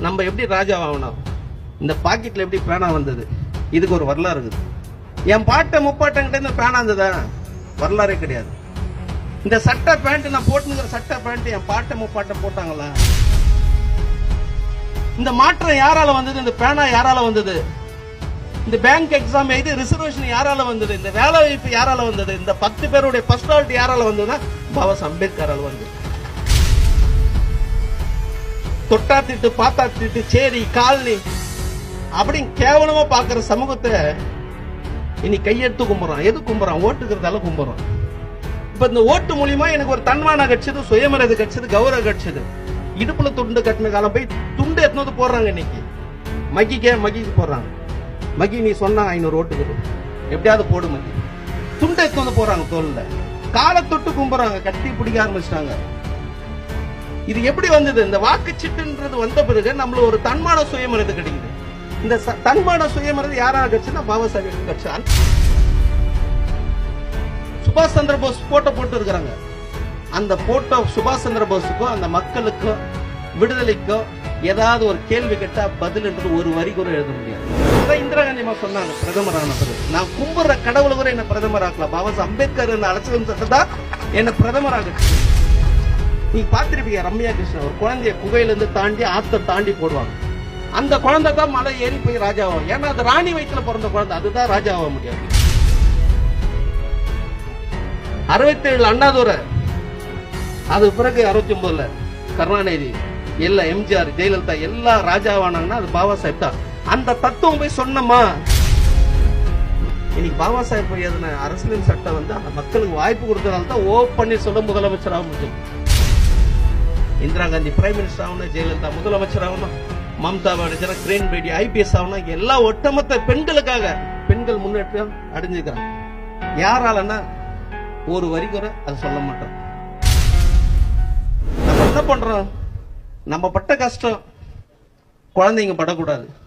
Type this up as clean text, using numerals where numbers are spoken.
நம்ம எப்படி ராஜா ஆகணும், இந்த பாக்கெட்ல எப்படி பேனா வந்தது, இதுக்கு ஒரு வரலாறு இருக்குது. என் பாட்டை முப்பாட்டங்கிட்ட இந்த பேனா இருந்ததா, வரலாறே கிடையாது. இந்த சட்டை பேண்ட் நான் போட்டுங்கிற சட்டை பேண்ட் என் பாட்டை முப்பாட்டை போட்டாங்களா? இந்த மாற்றம் யாரால வந்தது? இந்த பேனா யாரால வந்தது? இந்த பேங்க் எக்ஸாம் எழுதி ரிசர்வேஷன் யாரால வந்தது? இந்த வேலை வாய்ப்பு யாரால வந்தது? இந்த 10 பேருடைய பர்சனாலிட்டி யாரால வந்ததுன்னா பாபா அம்பேத்கரால் வந்தது. தொட்டா திட்டு பாத்தா திட்டு சேரி காலனி அப்படின்னு கேவலமா பாக்குற சமூகத்தை இனி கையெடுத்து கும்புறான். எது கும்புறான்? ஓட்டுக்கிறதால கும்புறான். இப்ப இந்த ஓட்டு மூலியமா எனக்கு ஒரு தன்மானம் கிடைச்சது, சுயமரியாதை கிடைச்சது, கௌரவம் கிடைச்சது. இடுப்புல துண்டு கட்டின காலம் போய் துண்டு எத்தனை போடுறாங்க. இன்னைக்கு மகிக்கு போடுறாங்க. மகி நீ சொன்னா 500 ஓட்டுக்கு எப்படியாவது போடு மகி. துண்டை எத்தனை போறாங்க தோல்ல, காலை தொட்டு கும்புறாங்க, கட்டி பிடிக்க ஆரம்பிச்சிட்டாங்க. இது எப்படி வந்தது? இந்த வாக்குச்சீட்டுன்றது வந்த பிறகு நம்மள ஒரு தன்மான சுயமரியாதை கிடைக்குது. இந்த தன்மான சுயமரியாதை யாரால கிடைச்சுன்னா பாபா சாஹேப் கிடைச்சான். சுபாஷ் சந்திர போஸ் போட்டோ போட்டு இருக்கிறாங்க. அந்த போட்டோ சுபாஷ் சந்திர போஸுக்கும் அந்த மக்களுக்கும் விடுதலைக்கும் ஏதாவது ஒரு கேள்வி கேட்டா பதில் என்று ஒரு வரி கூட எழுத முடியாது. இந்திரா காந்தி அம்மா சொன்னாங்க, பிரதமரான பிறகு நான் கும்புற கடவுளை கூட என்ன பிரதமர் ஆக்கலாம். பாபா அம்பேத்கர் அழைச்சதும் சட்டத்தான் என்ன பிரதமராக. நீ பாத்திருப்பீங்க ரம்யா கிருஷ்ணன் ஒரு குழந்தைய குகையில இருந்து தாண்டி ஆத்த தாண்டி போடுவாங்க. அந்த குழந்தை தான் மலை ஏறி போய் ராஜாவும். ஏன்னா அது ராணி வயிற்றுல பிறந்த குழந்தை, அதுதான் ராஜாவாக முடியாது. 67 அண்ணாதுரை, அது பிறகு 69ல கருணாநிதி, எல்லா எம்ஜிஆர், ஜெயலலிதா எல்லாம் ராஜாவானாங்கன்னா அது பாபா சாஹேப் தான். அந்த தத்துவம் போய் சொன்னமா. இன்னைக்கு பாபா சாஹேப் எழுதின அரசியல் சட்டம் வந்து அந்த மக்களுக்கு வாய்ப்பு கொடுத்ததால தான் பன்னீர்செல்வம் முதலமைச்சராக முடியும். இந்திரா காந்தி பிரைம் மினிஸ்டர் ஆகணும், ஜெயலலிதா முதலமைச்சர் ஆகணும், மம்தா பானர்ஜி, கிரண் பேடி ஐபிஎஸ் ஆகணும். எல்லாம் ஒட்டுமொத்த பெண்களுக்காக பெண்கள் முன்னேற்றம் அடைஞ்சுக்கிறாங்க. யாராலன்னா ஒரு வரி கூட அதை சொல்ல மாட்டோம். நம்ம என்ன பண்றோம்? நம்ம பட்ட கஷ்டம் குழந்தைங்க படக்கூடாது.